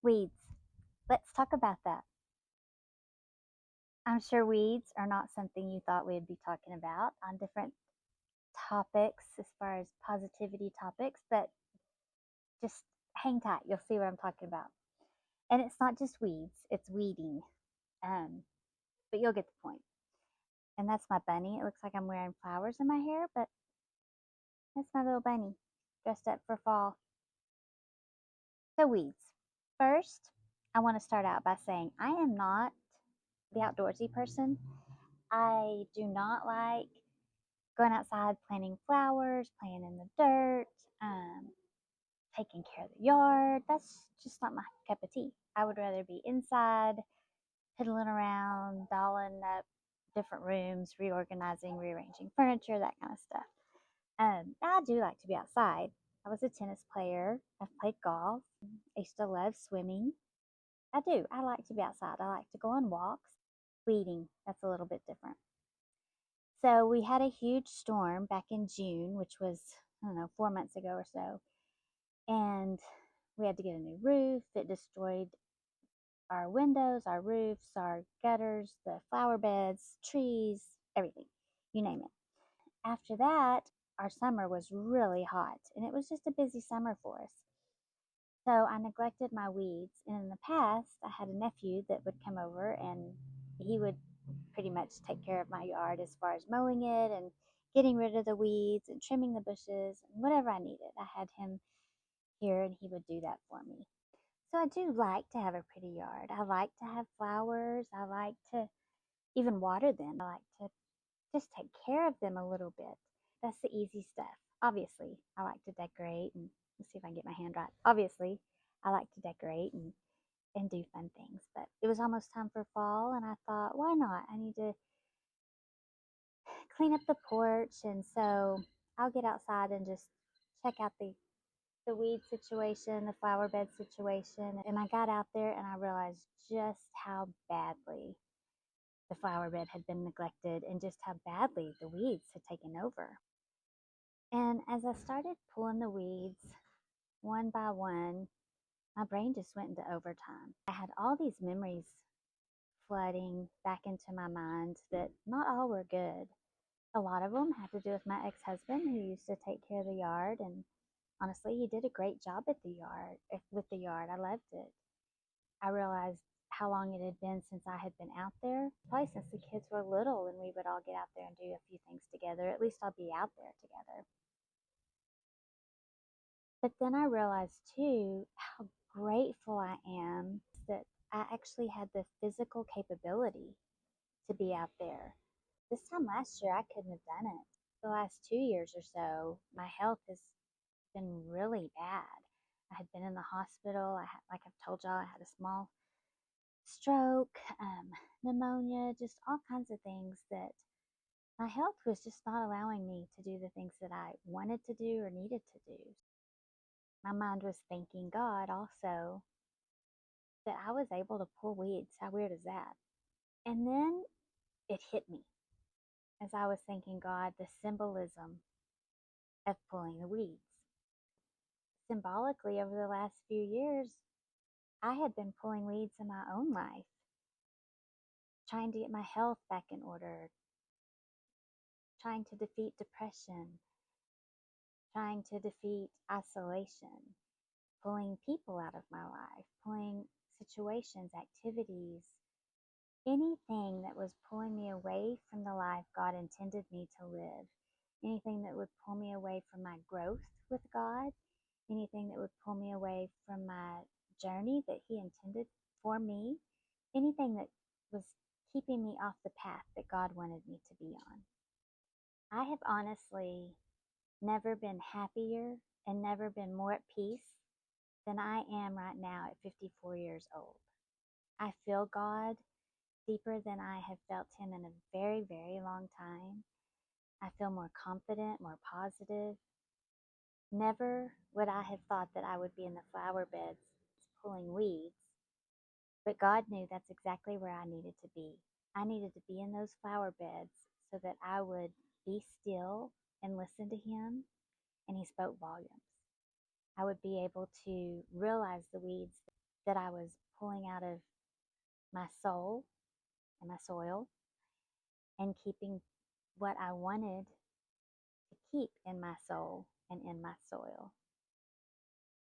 Weeds. Let's talk about that. I'm sure weeds are not something you thought we'd be talking about on different topics as far as positivity topics, but just hang tight. You'll see what I'm talking about. And it's not just weeds, it's weeding. Um, but you'll get the point. And that's my bunny. It looks like I'm wearing flowers in my hair, but that's my little bunny dressed up for fall. So, weeds. First, I want to start out by saying I am not the outdoorsy person. I do not like going outside planting flowers, playing in the dirt, um, taking care of the yard. That's just not my cup of tea. I would rather be inside, piddling around, dolling up different rooms, reorganizing, rearranging furniture, that kind of stuff. I do like to be outside. I was a tennis player. I've played golf. I used to love swimming. I do. I like to be outside. I like to go on walks. Weeding, that's a little bit different. So we had a huge storm back in June, which was, I don't know, 4 months ago or so. And we had to get a new roof. It destroyed our windows, our roofs, our gutters, the flower beds, trees, everything. You name it. After that, our summer was really hot and it was just a busy summer for us. So I neglected my weeds. And in the past, I had a nephew that would come over and he would pretty much take care of my yard as far as mowing it and getting rid of the weeds and trimming the bushes and whatever I needed. I had him here and he would do that for me. So I do like to have a pretty yard. I like to have flowers. I like to even water them. I like to just take care of them a little bit. That's the easy stuff. Obviously, I like to decorate and let's see if I can get my hand right. Obviously, I like to decorate and do fun things. But it was almost time for fall and I thought, why not? I need to clean up the porch and so I'll get outside and just check out the weed situation, the flower bed situation. And I got out there and I realized just how badly the flower bed had been neglected and just how badly the weeds had taken over. And as I started pulling the weeds one by one, my brain just went into overtime. I had all these memories flooding back into my mind that not all were good. A lot of them had to do with my ex husband who used to take care of the yard. And honestly, he did a great job at the yard, with the yard. I loved it. I realized how long it had been since I had been out there, probably since the kids were little and we would all get out there and do a few things together. At least I'll be out there together. But then I realized too how grateful I am that I actually had the physical capability to be out there. This time last year, I couldn't have done it. The last 2 years or so, my health has been really bad. I had been in the hospital. Like I've told y'all, I had a small stroke, pneumonia, just all kinds of things that my health was just not allowing me to do the things that I wanted to do or needed to do. My mind was thanking God also that I was able to pull weeds. How weird is that? And then it hit me as I was thanking God the symbolism of pulling the weeds. Symbolically, over the last few years, I had been pulling weeds in my own life, trying to get my health back in order, trying to defeat depression, trying to defeat isolation, pulling people out of my life, pulling situations, activities, anything that was pulling me away from the life God intended me to live, anything that would pull me away from my growth with God, anything that would pull me away from my journey that He intended for me, anything that was keeping me off the path that God wanted me to be on. I have honestly never been happier and never been more at peace than I am right now at 54 years old. I feel God deeper than I have felt Him in a very, very long time. I feel more confident, more positive. Never would I have thought that I would be in the flower beds pulling weeds, but God knew that's exactly where I needed to be. I needed to be in those flower beds so that I would be still and listen to Him, and He spoke volumes. I would be able to realize the weeds that I was pulling out of my soul and my soil and keeping what I wanted to keep in my soul and in my soil.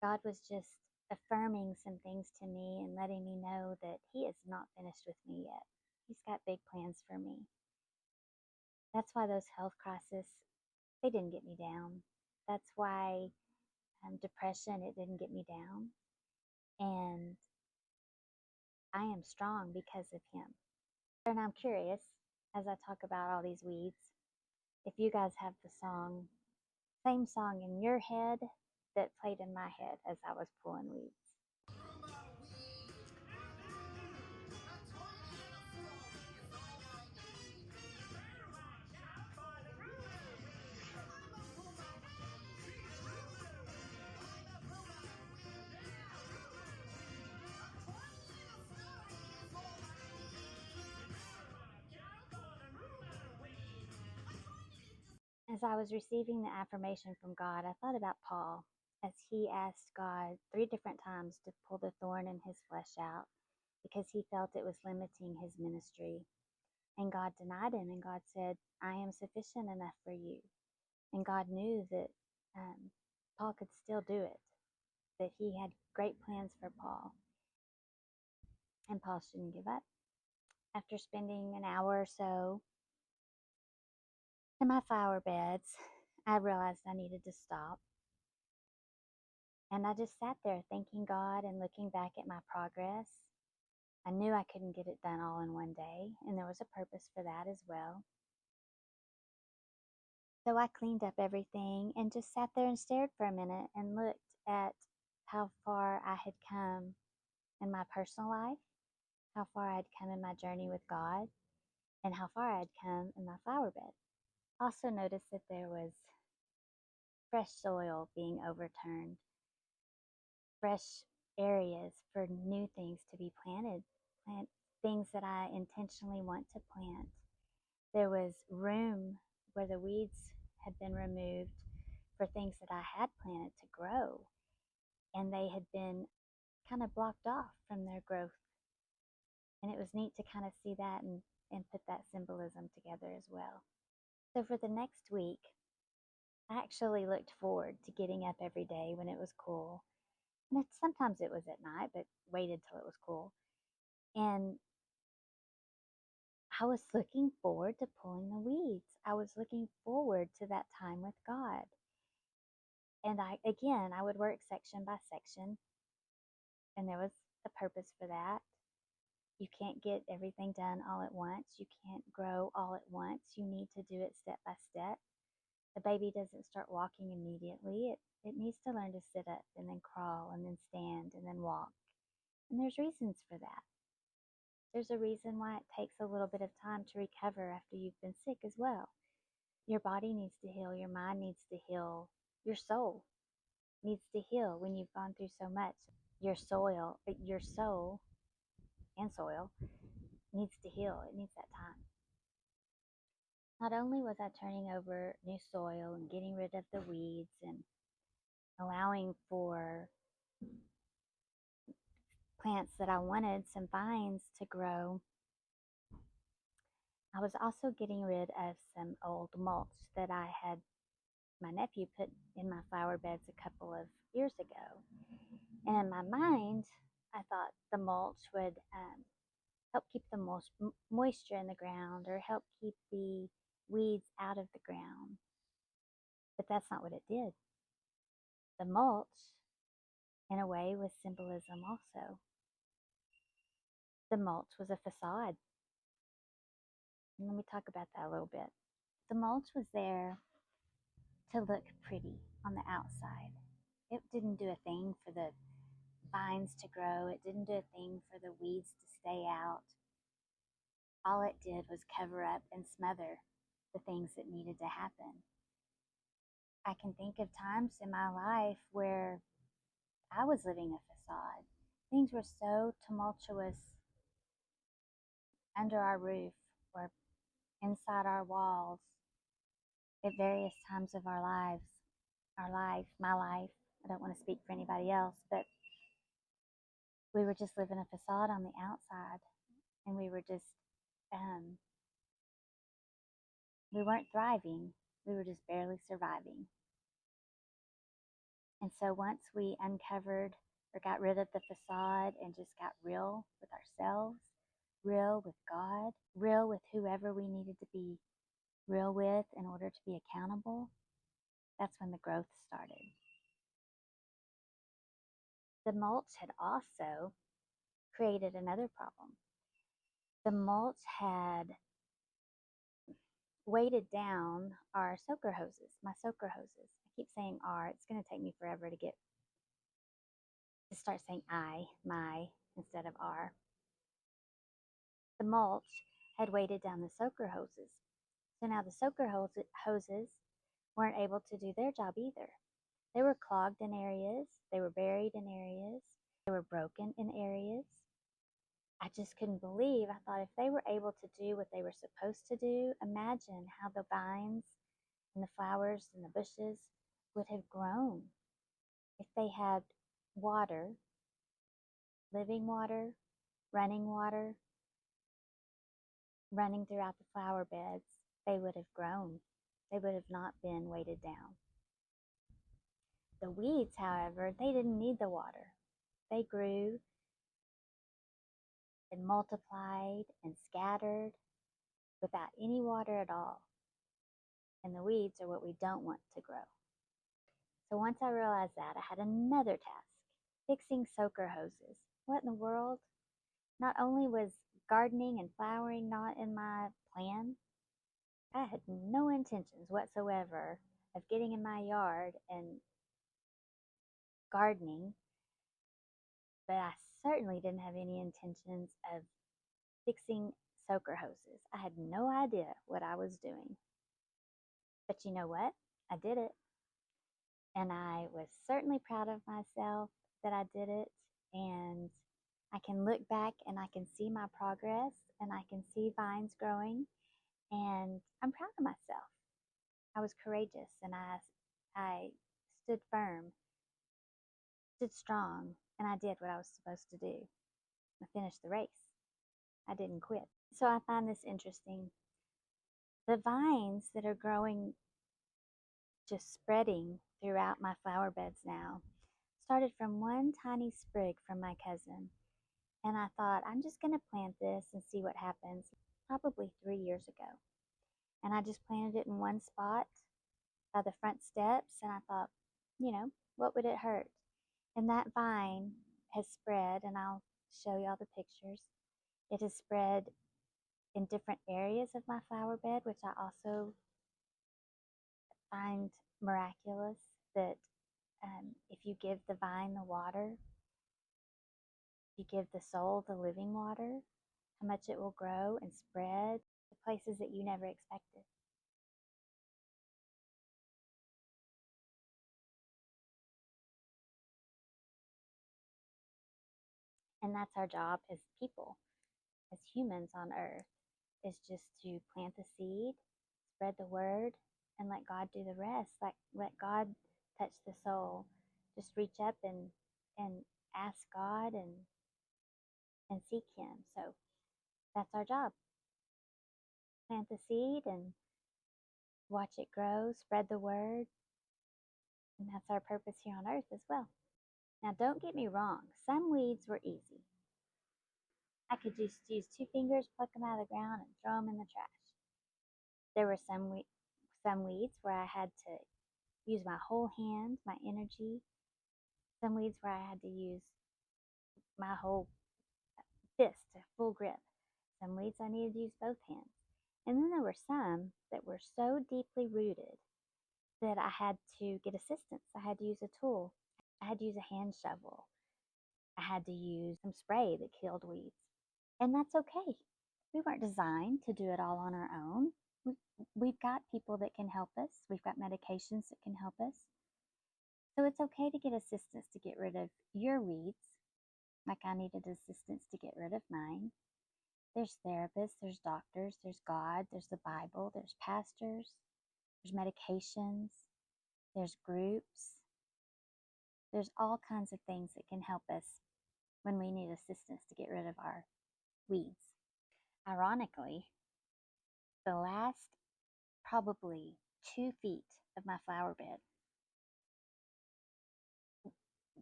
God was just affirming some things to me and letting me know that He is not finished with me yet. He's got big plans for me. That's why those health crises, they didn't get me down. That's why depression, it didn't get me down. And I am strong because of Him. And I'm curious, as I talk about all these weeds, if you guys have the same song in your head that played in my head as I was pulling weeds. As I was receiving the affirmation from God, I thought about Paul as he asked God 3 different times to pull the thorn in his flesh out because he felt it was limiting his ministry. And God denied him, and God said, I am sufficient enough for you. And God knew that Paul could still do it, that He had great plans for Paul, and Paul shouldn't give up. After spending an hour or so in my flower beds, I realized I needed to stop. And I just sat there thanking God and looking back at my progress. I knew I couldn't get it done all in one day, and there was a purpose for that as well. So I cleaned up everything and just sat there and stared for a minute and looked at how far I had come in my personal life, how far I'd come in my journey with God, and how far I'd come in my flower bed. Also noticed that there was fresh soil being overturned, fresh areas for new things to be planted, things that I intentionally want to plant. There was room where the weeds had been removed for things that I had planted to grow, and they had been kind of blocked off from their growth. And it was neat to kind of see that and put that symbolism together as well. So for the next week, I actually looked forward to getting up every day when it was cool. And sometimes it was at night, but waited till it was cool. And I was looking forward to pulling the weeds. I was looking forward to that time with God. And I would work section by section, and there was a purpose for that. You can't get everything done all at once. You can't grow all at once. You need to do it step by step. The baby doesn't start walking immediately. It needs to learn to sit up and then crawl and then stand and then walk. And there's reasons for that. There's a reason why it takes a little bit of time to recover after you've been sick as well. Your body needs to heal. Your mind needs to heal. Your soul needs to heal when you've gone through so much. Your soul and soil needs to heal. It needs that time. Not only was I turning over new soil and getting rid of the weeds and allowing for plants that I wanted, some vines to grow, I was also getting rid of some old mulch that my nephew put in my flower beds a couple of years ago. And in my mind, I thought the mulch would help keep the moisture in the ground or help keep the weeds out of the ground. But that's not what it did. The mulch, in a way, was symbolism also. The mulch was a facade. And let me talk about that a little bit. The mulch was there to look pretty on the outside. It didn't do a thing for the vines to grow. It didn't do a thing for the weeds to stay out. All it did was cover up and smother the things that needed to happen. I can think of times in my life where I was living a facade. Things were so tumultuous under our roof or inside our walls at various times of our lives. My life. I don't want to speak for anybody else, but we were just living a facade on the outside, and we were just, um, we weren't thriving. We were just barely surviving. And so once we uncovered or got rid of the facade and just got real with ourselves, real with God, real with whoever we needed to be real with in order to be accountable, that's when the growth started. The mulch had also created another problem. The mulch had weighted down our soaker hoses, my soaker hoses. I keep saying our, it's going to take me forever to start saying my, instead of our. The mulch had weighted down the soaker hoses. So now the soaker hoses weren't able to do their job either. They were clogged in areas, they were buried in areas, they were broken in areas. I just couldn't believe. I thought if they were able to do what they were supposed to do, imagine how the vines and the flowers and the bushes would have grown if they had water, living water, running running throughout the flower beds. They would have grown. They would have not been weighted down. The weeds, however, they didn't need the water. They grew and multiplied and scattered without any water at all. And the weeds are what we don't want to grow. So once I realized that, I had another task, fixing soaker hoses. What in the world? Not only was gardening and flowering not in my plan, I had no intentions whatsoever of getting in my yard and gardening, but I certainly didn't have any intentions of fixing soaker hoses. I had no idea what I was doing. But you know what? I did it. And I was certainly proud of myself that I did it. And I can look back and I can see my progress and I can see vines growing. And I'm proud of myself. I was courageous and I stood firm, stood strong, and I did what I was supposed to do. I finished the race. I didn't quit. So I find this interesting. The vines that are growing, just spreading throughout my flower beds now, started from one tiny sprig from my cousin. And I thought, I'm just going to plant this and see what happens, probably 3 years ago. And I just planted it in one spot by the front steps. And I thought, what would it hurt? And that vine has spread, and I'll show you all the pictures. It has spread in different areas of my flower bed, which I also find miraculous that if you give the vine the water, you give the soul the living water, how much it will grow and spread to places that you never expected. And that's our job as people, as humans on earth, is just to plant the seed, spread the word, and let God do the rest. Let God touch the soul. Just reach up and ask God and seek Him. So that's our job. Plant the seed and watch it grow, spread the word, and that's our purpose here on earth as well. Now, don't get me wrong, some weeds were easy. I could just use 2 fingers, pluck them out of the ground, and throw them in the trash. There were some weeds where I had to use my whole hand, my energy. Some weeds where I had to use my whole fist, full grip. Some weeds I needed to use both hands. And then there were some that were so deeply rooted that I had to get assistance. I had to use a tool. I had to use a hand shovel. I had to use some spray that killed weeds. And that's okay. We weren't designed to do it all on our own. We've got people that can help us. We've got medications that can help us. So it's okay to get assistance to get rid of your weeds, like I needed assistance to get rid of mine. There's therapists, there's doctors, there's God, there's the Bible, there's pastors, there's medications, there's groups. There's all kinds of things that can help us when we need assistance to get rid of our weeds. Ironically, the last probably 2 feet of my flower bed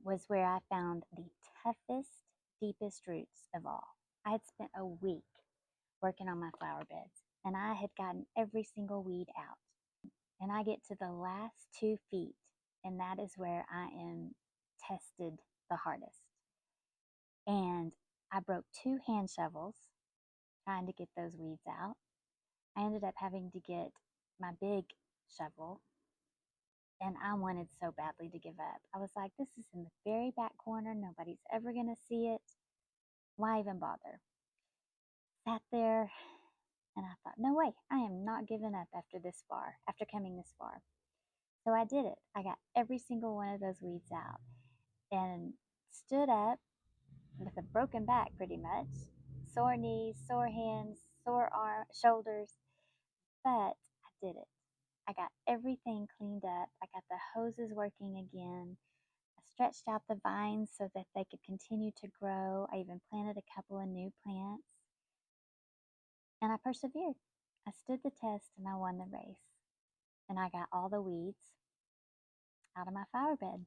was where I found the toughest, deepest roots of all. I had spent a week working on my flower beds, and I had gotten every single weed out. And I get to the last 2 feet, and that is where I am tested the hardest. And I broke 2 hand shovels trying to get those weeds out. I ended up having to get my big shovel, and I wanted so badly to give up. I was like, this is in the very back corner. Nobody's ever going to see it. Why even bother? Sat there, and I thought, no way, I am not giving up after coming this far. So I did it. I got every single one of those weeds out and stood up with a broken back pretty much, sore knees, sore hands, sore shoulders, but I did it. I got everything cleaned up. I got the hoses working again. I stretched out the vines so that they could continue to grow. I even planted a couple of new plants. And I persevered. I stood the test and I won the race. And I got all the weeds out of my flower bed.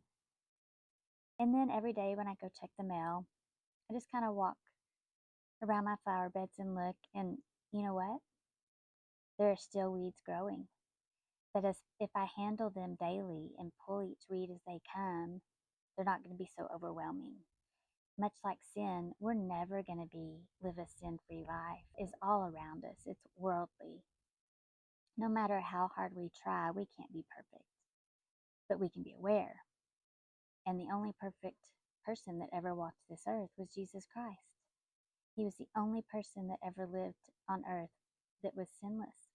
And then every day when I go check the mail, I just kind of walk around my flower beds and look. And you know what? There are still weeds growing. But if I handle them daily and pull each weed as they come, they're not going to be so overwhelming. Much like sin, we're never going to live a sin-free life. It's all around us. It's worldly. No matter how hard we try, we can't be perfect, but we can be aware. And the only perfect person that ever walked this earth was Jesus Christ. He was the only person that ever lived on earth that was sinless.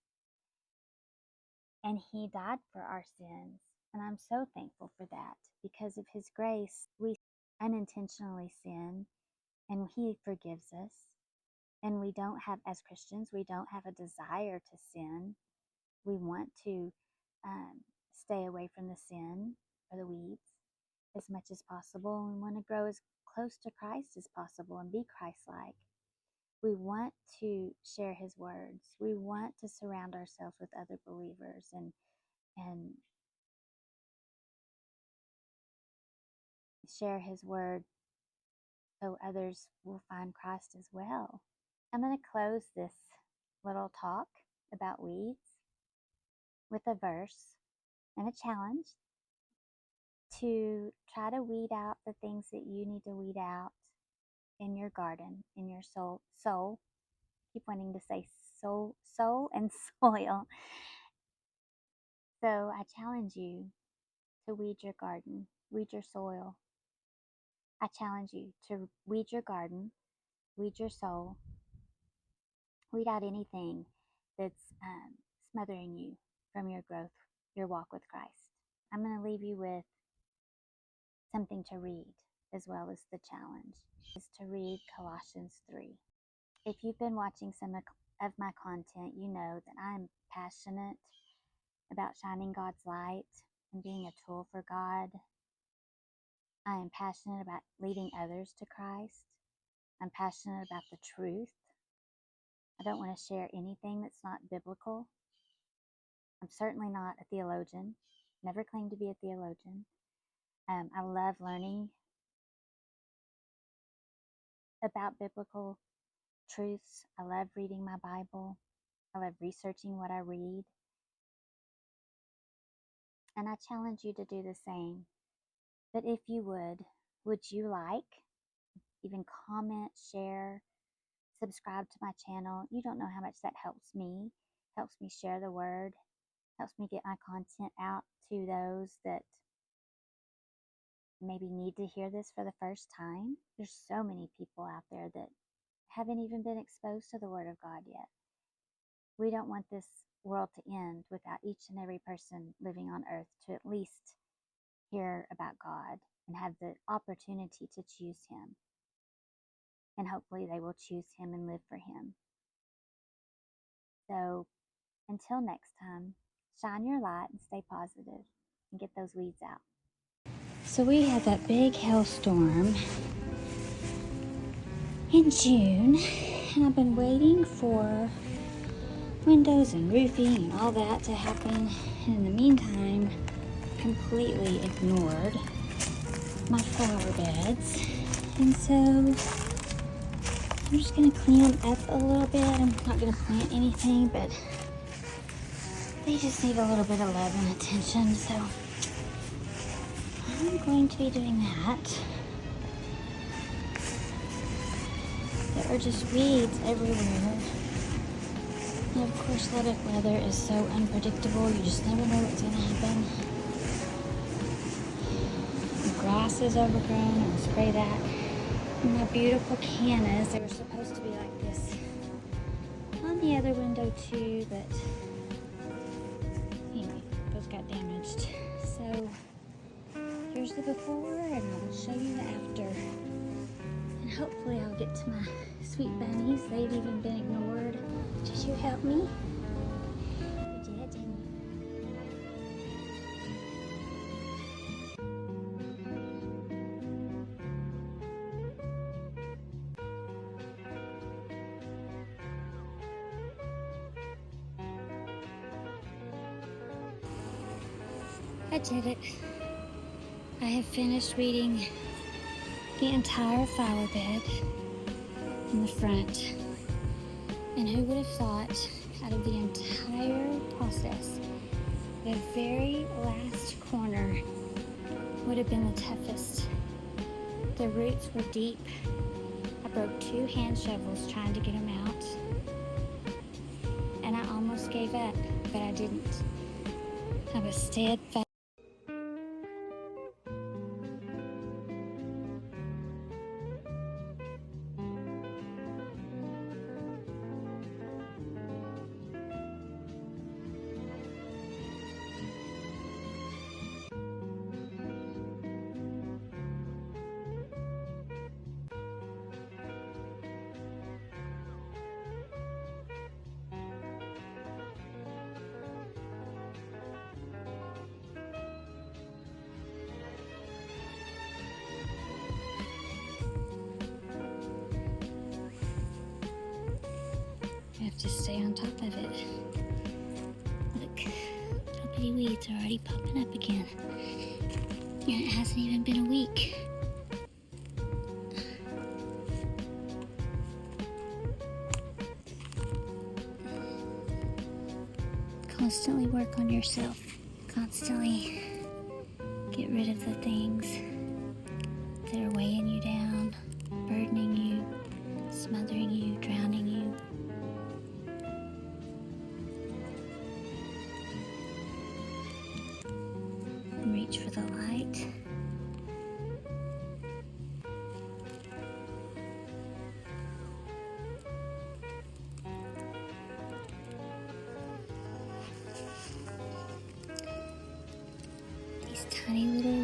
And he died for our sins. And I'm so thankful for that. Because of his grace, we unintentionally sin and he forgives us. And we don't have, as Christians, we don't have a desire to sin. We want to stay away from the sin or the weeds as much as possible. We want to grow as close to Christ as possible and be Christ-like. We want to share his words. We want to surround ourselves with other believers and share his word so others will find Christ as well. I'm going to close this little talk about weeds with a verse and a challenge to try to weed out the things that you need to weed out in your garden, in your soul. Keep wanting to say soul and soil. So I challenge you to weed your garden, weed your soil. I challenge you to weed your garden, weed your soul, weed out anything that's smothering you from your growth, your walk with Christ. I'm going to leave you with something to read as well as the challenge, is to read Colossians 3. If you've been watching some of my content, you know that I'm passionate about shining God's light and being a tool for God. I am passionate about leading others to Christ. I'm passionate about the truth. I don't want to share anything that's not biblical. I'm certainly not a theologian. Never claimed to be a theologian. I love learning about biblical truths. I love reading my Bible. I love researching what I read. And I challenge you to do the same. But if you would you like, even comment, share, subscribe to my channel? You don't know how much that helps me share the word, helps me get my content out to those that maybe need to hear this for the first time. There's so many people out there that haven't even been exposed to the Word of God yet. We don't want this world to end without each and every person living on earth to at least hear about God and have the opportunity to choose him. And hopefully they will choose him and live for him. So until next time, shine your light and stay positive and get those weeds out. So we had that big hailstorm in June, and I've been waiting for windows and roofing and all that to happen. And in the meantime, completely ignored my flower beds. And so I'm just gonna clean them up a little bit. I'm not gonna plant anything, but they just need a little bit of love and attention. So I'm going to be doing that. There are just weeds everywhere. And of course, Lubbock weather is so unpredictable. You just never know what's gonna happen. The grass is overgrown. I'll spray that. And my beautiful cannas, they were supposed to be like this on the other window too, but anyway, those got damaged. So here's the before, and I will show you the after. And hopefully I'll get to my sweet bunnies. They've even been ignored. Did you help me? You did, didn't you? I did it. I have finished weeding the entire flower bed in the front. And who would have thought, out of the entire process, the very last corner would have been the toughest. The roots were deep. I broke 2 hand shovels trying to get them out. And I almost gave up, but I didn't. I was steadfast. I have to stay on top of it. Look, little bitty weeds are already popping up again. And it hasn't even been a week. Constantly work on yourself. Constantly get rid of the things that are weighing you down, burdening you, smothering you, drowning you. Reach for the light. These tiny little